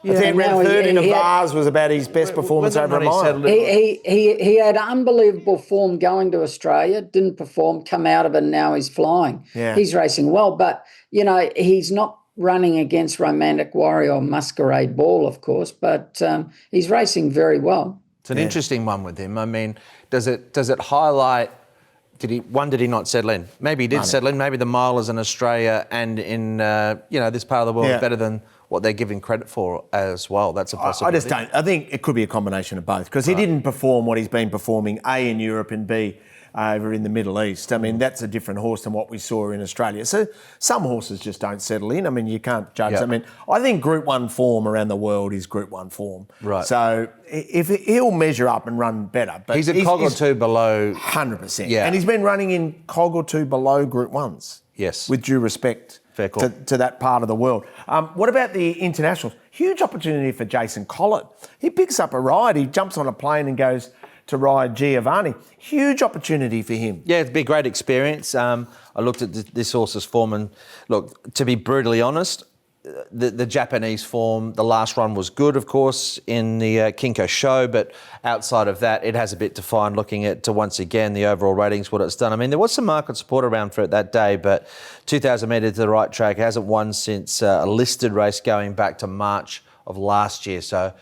I think now around third in the he had- Vars was about his best performance over a mile. He had unbelievable form going to Australia, didn't perform, come out of it, and now he's flying. Yeah. He's racing well, but, he's not running against Romantic Warrior or Masquerade Ball, of course, but he's racing very well. It's an interesting one with him. I mean, does it highlight... Did he not settle in? Maybe he did settle in. Maybe the milers in Australia and in this part of the world are better than what they're giving credit for as well. That's a possibility. I just don't. I think it could be a combination of both because he didn't perform what he's been performing, A, in Europe and B, over in the Middle East. I mean, that's a different horse than what we saw in Australia. So some horses just don't settle in. I mean, you can't judge. Yeah. I mean, I think Group 1 form around the world is Group 1 form. Right. So if he'll measure up and run better. But he's a cog or two below. 100%. Yeah. And he's been running in cog or two below Group 1s. Yes. With due respect to that part of the world. What about the internationals? Huge opportunity for Jason Collett. He picks up a ride. He jumps on a plane and goes to ride Giovanni. Huge opportunity for him. Yeah, it'd be a great experience. I looked at this horse's form and, look, to be brutally honest, the Japanese form, the last run was good, of course, in the Kinko show, but outside of that, it has a bit to find looking at, once again, the overall ratings, what it's done. I mean, there was some market support around for it that day, but 2,000 metres to the right track, hasn't won since a listed race going back to March of last year. So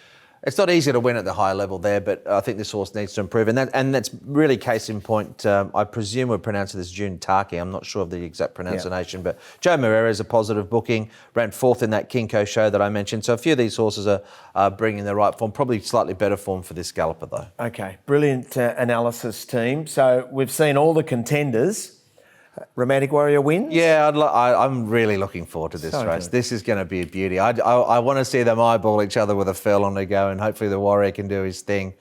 it's not easy to win at the high level there, but I think this horse needs to improve. And that's really case in point. I presume we're pronouncing this June Taki. I'm not sure of the exact pronunciation, but Joe Moreira is a positive booking. Ran fourth in that Kinko show that I mentioned. So a few of these horses are bringing the right form. Probably slightly better form for this galloper, though. Okay, brilliant analysis, team. So we've seen all the contenders. Romantic Warrior wins? Yeah, I'm really looking forward to this race. Good. This is going to be a beauty. I want to see them eyeball each other with a furlong to go, and hopefully the Warrior can do his thing.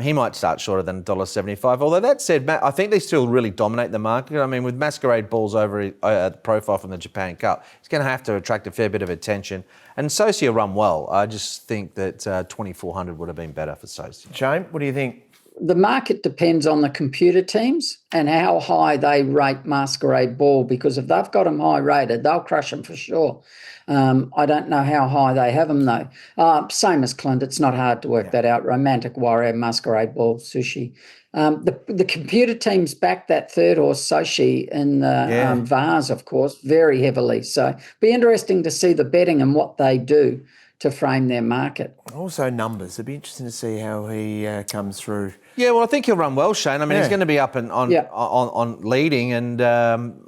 He might start shorter than $1.75. Although that said, Matt, I think they still really dominate the market. I mean, with Masquerade Balls over the profile from the Japan Cup, he's going to have to attract a fair bit of attention. And Socia run well. I just think that 2,400 would have been better for Socia. Shane, what do you think? The market depends on the computer teams and how high they rate Masquerade Ball, because if they've got them high rated, they'll crush them for sure. I don't know how high they have them, though. Same as Clint, it's not hard to work that out. Romantic Warrior, Masquerade Ball, Sushi. The computer teams back that third horse, Sochi, in the Vars, of course, very heavily. So be interesting to see the betting and what they do to frame their market. Also numbers. It'd be interesting to see how he comes through. Yeah, well, I think he'll run well, Shane. I mean, he's going to be up and on leading, and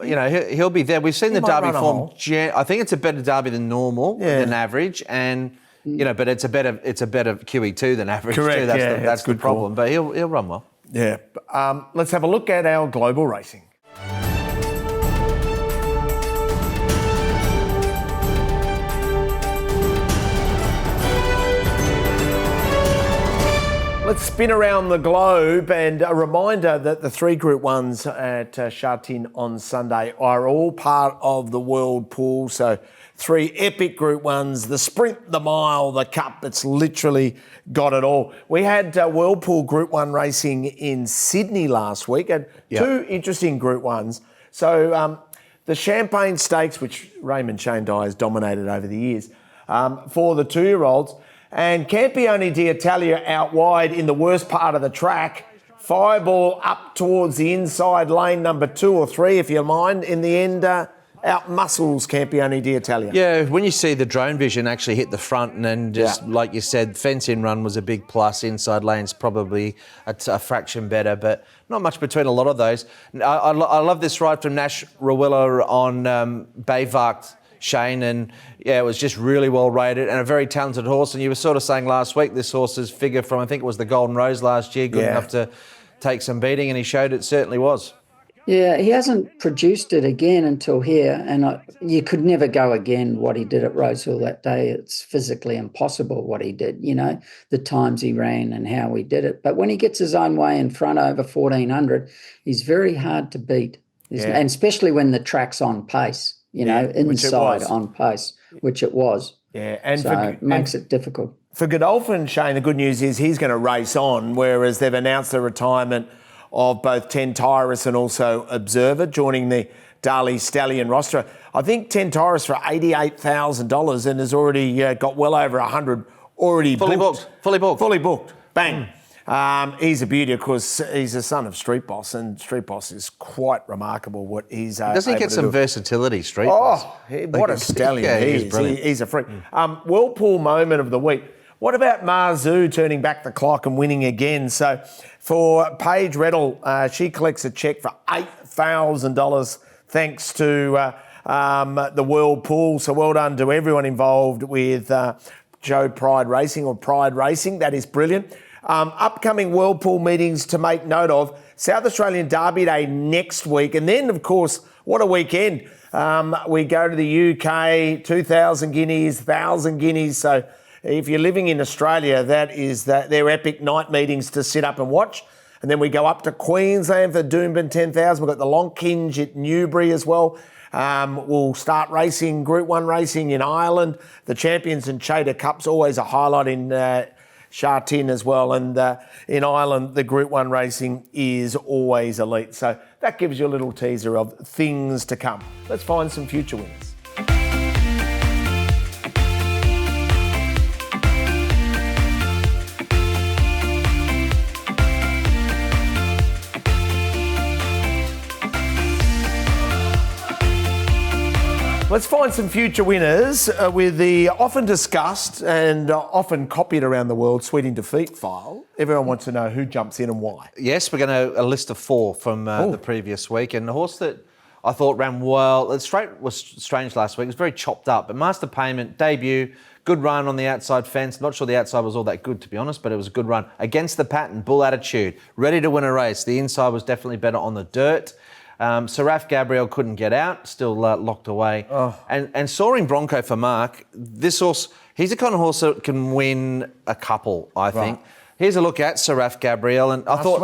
he'll be there. We've seen the Derby form. I think it's a better Derby than normal, than average, and but it's a better QE2 than average. Correct. Too. That's the problem. But he'll run well. Yeah. Let's have a look at our global racing. Let's spin around the globe, and a reminder that the three Group 1s at Sha Tin on Sunday are all part of the World Pool. So 3 epic Group 1s, the sprint, the mile, the cup. It's literally got it all. We had World Pool Group 1 racing in Sydney last week, and 2 interesting Group 1s. So the Champagne Stakes, which Raymond Shane Dye has dominated over the years, for the 2-year-olds. And Campione d'Italia out wide in the worst part of the track. Fireball up towards the inside lane, number 2 or 3, if you mind. In the end, out muscles Campione d'Italia. Yeah, when you see the drone vision actually hit the front, and then just like you said, fence-in run was a big plus. Inside lane's probably a fraction better, but not much between a lot of those. I love this ride from Nash Rawiller on Bayvakt, Shane, and it was just really well rated and a very talented horse. And you were sort of saying last week this horse's figure from, I think it was the Golden Rose last year, good enough to take some beating, and he showed it certainly was. Yeah, he hasn't produced it again until here, and you could never go again what he did at Rosehill that day. It's physically impossible what he did, the times he ran and how he did it. But when he gets his own way in front over 1,400, he's very hard to beat, and especially when the track's on pace. Inside on pace, which it was. Yeah, and so it makes it difficult. For Godolphin, Shane, the good news is he's going to race on, whereas they've announced the retirement of both 10 Tyrus and also Observer, joining the Darley Stallion roster. I think 10 Taurus for $88,000 and has already got well over 100 already Fully booked. booked. Bang. He's a beauty, of course. He's a son of Street Boss, and Street Boss is quite remarkable what he's Doesn't he get some versatility, Street Boss? Boss? What a stallion he is. He's a freak. Whirlpool moment of the week. What about Marzu turning back the clock and winning again? So for Paige Reddle, she collects a cheque for $8,000 thanks to the Whirlpool. So well done to everyone involved with Joe Pride Racing or Pride Racing. That is brilliant. Upcoming Whirlpool meetings to make note of. South Australian Derby Day next week. And then, of course, what a weekend. We go to the UK, 2,000 guineas, 1,000 guineas. So if you're living in Australia, they're epic night meetings to sit up and watch. And then we go up to Queensland for Doomben 10,000. We've got the Lonkinge at Newbury as well. We'll start racing, Group 1 racing in Ireland. The Champions and Chater Cup's always a highlight in Sha Tin as well. And in Ireland, the Group 1 racing is always elite. So that gives you a little teaser of things to come. Let's find some future winners. Let's find some future winners with the often discussed and often copied around the world Sweet in Defeat file. Everyone wants to know who jumps in and why. Yes, we're going to a list of 4 from the previous week. And the horse that I thought ran well, the straight was strange last week. It was very chopped up. But Master Payment, debut, good run on the outside fence. Not sure the outside was all that good, to be honest, but it was a good run. Against the pattern, Bull Attitude, ready to win a race. The inside was definitely better on the dirt. Seraph Gabriel couldn't get out, still locked away. And Soaring Bronco for Mark, this horse, he's the kind of horse that can win a couple, I think. Here's a look at Seraph Gabriel, and I thought,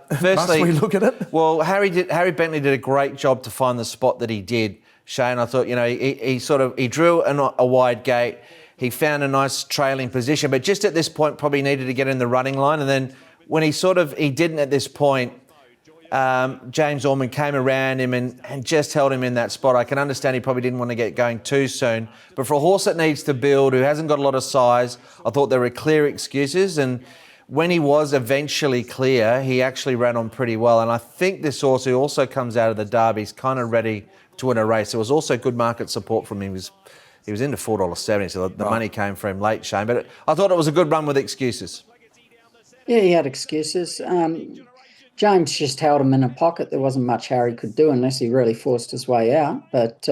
firstly, must we look at it? Well, Harry Bentley did a great job to find the spot that he did, Shane. I thought, he drew a wide gate, he found a nice trailing position, but just at this point probably needed to get in the running line, and then when he didn't at this point. James Ormond came around him and just held him in that spot. I can understand he probably didn't want to get going too soon. But for a horse that needs to build, who hasn't got a lot of size, I thought there were clear excuses. And when he was eventually clear, he actually ran on pretty well. And I think this horse, who also comes out of the Derby, is kind of ready to win a race. There was also good market support from him. He was into $4.70, so the money came for him late, Shane. But I thought it was a good run with excuses. Yeah, he had excuses. James just held him in a pocket. There wasn't much Harry could do unless he really forced his way out. But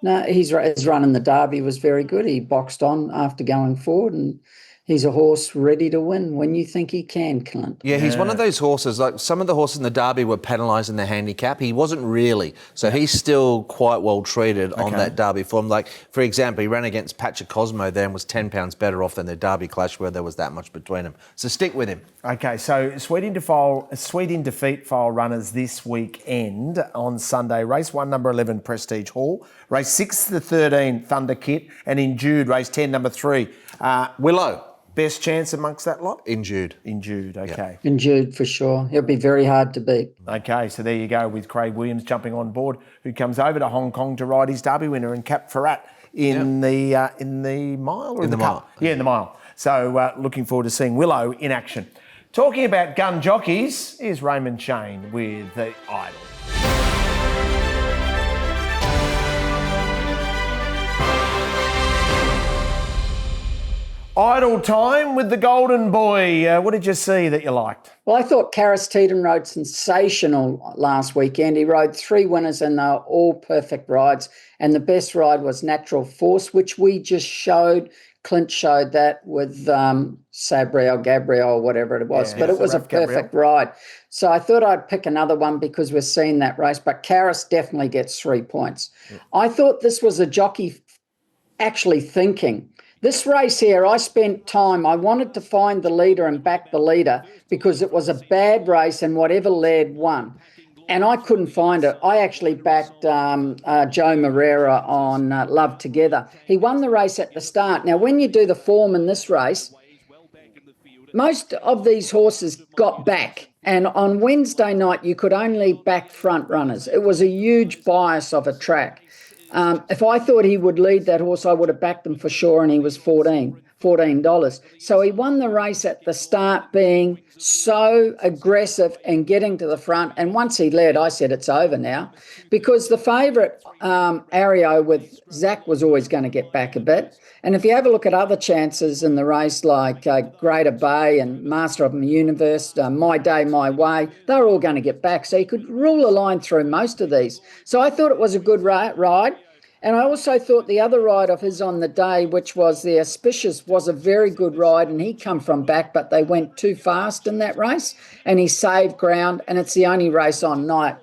no, his run in the Derby was very good. He boxed on after going forward, and he's a horse ready to win when you think he can, Clint. Yeah, he's one of those horses, like some of the horses in the Derby were penalising the handicap. He wasn't really. So he's still quite well treated on that Derby form. Like, for example, he ran against Pacha Cosmo there and was 10 pounds better off than the Derby clash where there was that much between them. So stick with him. Okay, so Sweet in Defeat file runners this weekend on Sunday. Race 1, number 11, Prestige Hall. Race 6 to 13, Thunder Kit. And in Jude, race 10, number 3, Willow. Best chance amongst that lot? In Jude, okay. In Jude, for sure. He'll be very hard to beat. Okay, so there you go with Craig Williams jumping on board, who comes over to Hong Kong to ride his Derby winner and Cap Ferrat in the mile or in the mile? Cup? Yeah, in the mile. So looking forward to seeing Willow in action. Talking about gun jockeys, here's Raymond Shane with the Idol. Idle time with the Golden Boy. What did you see that you liked? Well, I thought Karis Teeton rode sensational last weekend. He rode 3 winners and they were all perfect rides. And the best ride was Natural Force, which we just showed. Clint showed that with Gabriel, or whatever it was. But it was a perfect ride. So I thought I'd pick another one because we're seeing that race. But Karis definitely gets 3 points. I thought this was a jockey actually thinking. This race here, I spent time, I wanted to find the leader and back the leader because it was a bad race and whatever led won. And I couldn't find it. I actually backed Joe Moreira on Love Together. He won the race at the start. Now, when you do the form in this race, most of these horses got back And on Wednesday night, you could only back front runners. It was a huge bias of a track. If I thought he would lead that horse, I would have backed him for sure, and he was $14. So he won the race at the start, being so aggressive and getting to the front. And once he led, I said it's over now, because the favourite, Ario with Zach, was always going to get back a bit. And if you have a look at other chances in the race, like Greater Bay and Master of the Universe, My Day, My Way, they're all going to get back. So you could rule a line through most of these. So I thought it was a good ride. And I also thought the other ride of his on the day, which was the Auspicious, was a very good ride, and he come from back, but they went too fast in that race, and he saved ground, and it's the only race on night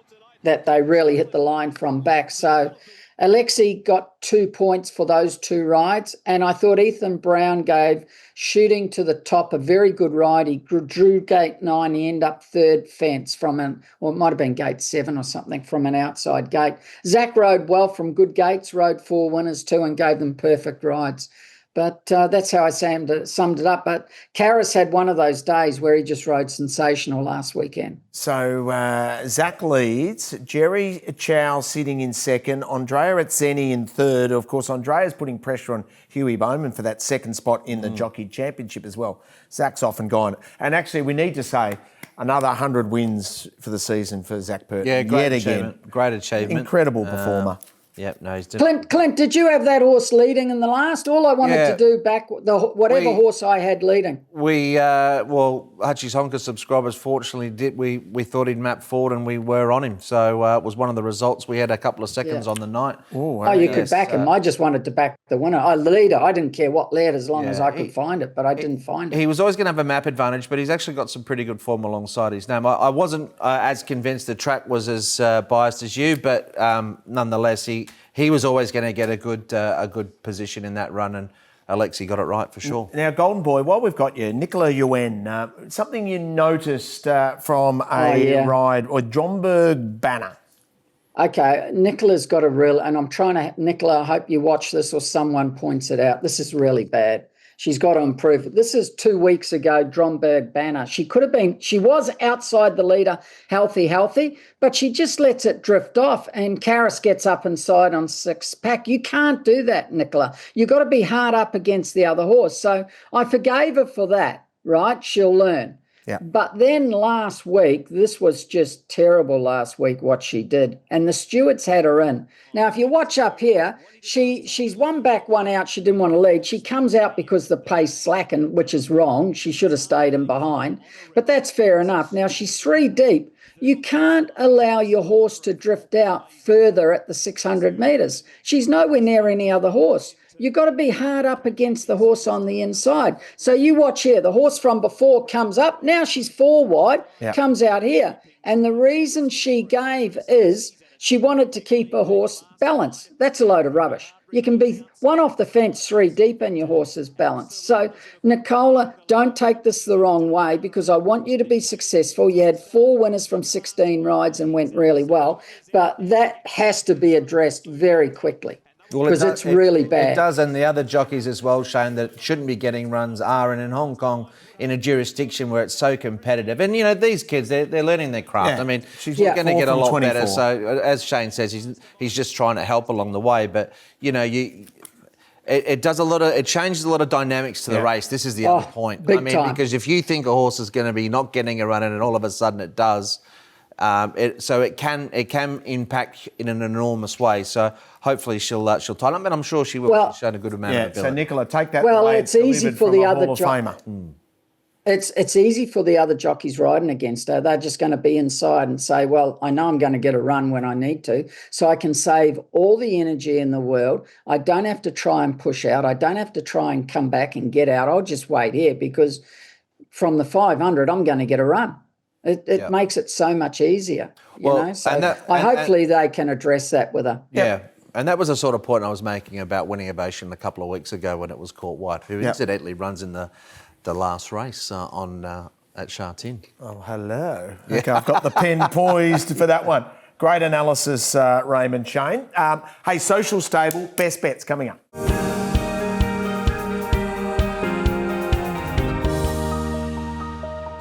that they really hit the line from back. So Alexi got 2 points for those two rides, and I thought Ethan Brown gave Shooting to the Top a very good ride. He drew gate 9, he ended up third fence from it might have been gate 7 or something, from an outside gate. Zach rode well from good gates, rode 4 winners too, and gave them perfect rides. But that's how I summed it up. But Karras had one of those days where he just rode sensational last weekend. So Zach leads, Jerry Chow sitting in second, Andrea Etzeni in third. Of course, Andrea's putting pressure on Huey Bowman for that second spot in the Jockey Championship as well. Zach's off and gone. And actually, we need to say another 100 wins for the season for Zach Purton. Yeah, great yet achievement. Again. Great achievement. Incredible performer. Yep, no, he's doing... Clint, did you have that horse leading in the last? All I wanted to do back whatever horse I had leading. We HUTCHI'S Honker subscribers fortunately did. We thought he'd map forward, and we were on him. So it was one of the results. We had a couple of seconds on the night. You could back him. I just wanted to back the winner. I didn't care what led as long as I could find it, but I didn't find it. He was always going to have a map advantage, but he's actually got some pretty good form alongside his name. I wasn't as convinced the track was as biased as you, but nonetheless, he was always going to get a good position in that run, and Alexi got it right for sure. Now, Golden Boy, while we've got you, Nicola Yuen, something you noticed from a ride, or Jomberg Banner. Okay, Nicola's got a real, and I'm trying to, Nicola, I hope you watch this or someone points it out. This is really bad. She's got to improve it. This is 2 weeks ago, Dromberg Banner. She was outside the leader, healthy, but she just lets it drift off, and Karras gets up inside on 6-pack. You can't do that, Nicola. You've got to be hard up against the other horse. So I forgave her for that, right? She'll learn. Yeah. But then last week, this was just terrible last week, what she did. And the stewards had her in. Now, if you watch up here, she's one back, one out. She didn't want to lead. She comes out because the pace slackened, which is wrong. She should have stayed in behind. But that's fair enough. Now, she's 3 deep. You can't allow your horse to drift out further at the 600 metres. She's nowhere near any other horse. You've got to be hard up against the horse on the inside. So you watch here. The horse from before comes up. Now she's 4 wide, comes out here. And the reason she gave is she wanted to keep her horse balanced. That's a load of rubbish. You can be 1 off the fence, 3 deep, and your horse is balanced. So, Nicola, don't take this the wrong way, because I want you to be successful. You had 4 winners from 16 rides and went really well. But that has to be addressed very quickly. Because it's really bad. It does, and the other jockeys as well, Shane, that shouldn't be getting runs are, and in Hong Kong, in a jurisdiction where it's so competitive. And, you know, these kids, they're learning their craft. Yeah. I mean, she's Yeah. going to get a 4 from lot 24. better. So, as Shane says, he's just trying to help along the way. But, you know, it does a lot of, it changes a lot of dynamics to the race. This is the other point. Big I mean, time. because if you think a horse is going to be not getting a run and all of a sudden it does, so it can impact in an enormous way. So hopefully she'll tighten up, and I'm sure she will. Well, She's shown a good amount of ability. So Nicola, take that. Well, away. it's easy for the other It's easy for the other jockeys riding against her. They're just going to be inside and say, well, I know I'm going to get a run when I need to, so I can save all the energy in the world. I don't have to try and push out. I don't have to try and come back and get out. I'll just wait here, because from the 500, I'm going to get a run. It makes it so much easier, you know. So hopefully they can address that with her. Yeah. And that was the sort of point I was making about Winning Ovation a couple of weeks ago when it was caught white, who incidentally runs in the last race at Sha Tin. Oh, hello. Okay, I've got the pen poised for that one. Great analysis, Raymond Shane. Hey, Social Stable, best bets coming up.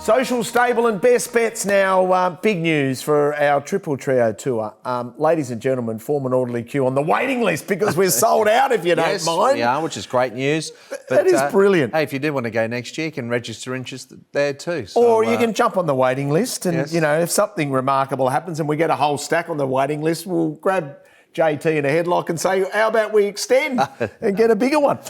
Social, stable and best bets now. Big news for our Triple Trio Tour. Ladies and gentlemen, form an orderly queue on the waiting list because we're sold out, if you don't mind. We are, which is great news. But, that is brilliant. Hey, if you do want to go next year, you can register interest there too. So, or you can jump on the waiting list and, if something remarkable happens and we get a whole stack on the waiting list, we'll grab JT in a headlock and say, how about we extend and get a bigger one?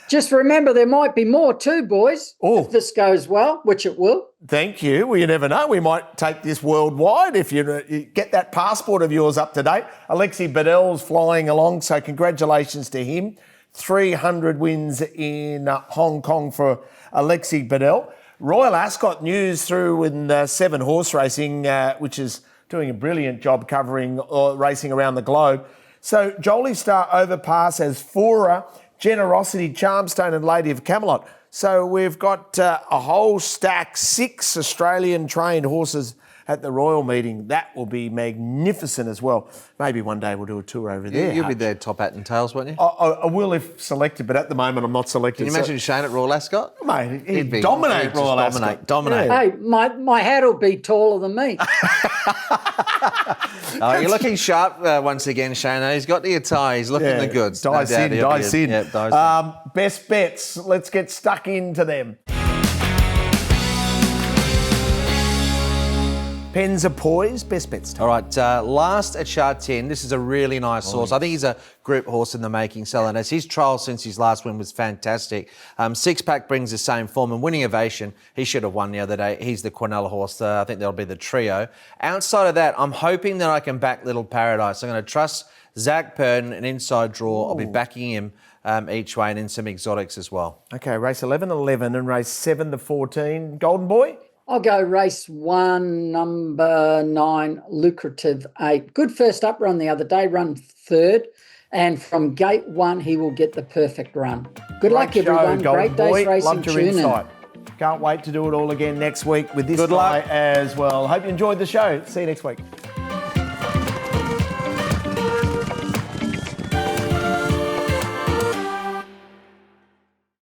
Just remember, there might be more too, boys, if this goes well, which it will. Thank you. Well, you never know. We might take this worldwide if you get that passport of yours up to date. Alexi Badell's flying along, so congratulations to him. 300 wins in Hong Kong for Alexi Badell. Royal Ascot news through in 7 horse racing, which is doing a brilliant job covering racing around the globe. So Jolie Star Overpass has Fora, Generosity, Charmstone and Lady of Camelot. So we've got a whole stack, 6 Australian trained horses at the Royal meeting. That will be magnificent as well. Maybe one day we'll do a tour over there. You'll be there top hat and tails, won't you? I will if selected, but at the moment I'm not selected. Can you imagine Shane at Royal Ascot? Mate, he'd dominate Royal Ascot. Dominate. Yeah. Hey, my hat will be taller than me. You're looking sharp once again, Shane. He's got the attire. He's looking the goods. Dice in. Yep, dice in. Best bets. Let's get stuck into them. Pens are poised. Best bets. All right, last at Sha Tin. This is a really nice horse. I think he's a group horse in the making, selling as his trial since his last win was fantastic. 6-pack brings the same form and winning ovation. He should have won the other day. He's the Quinella horse. I think that'll be the trio. Outside of that, I'm hoping that I can back Little Paradise. I'm going to trust Zach Purton, an inside draw. I'll be backing him each way and in some exotics as well. Okay, race 11 and race 7 to 14. Golden Boy? I'll go race 1, number 9, Lucrative 8. Good first up run the other day, run 3rd. And from gate 1, he will get the perfect run. Good luck, everyone. Great day's racing. Loved your insight. Can't wait to do it all again next week with this guy as well. Hope you enjoyed the show. See you next week.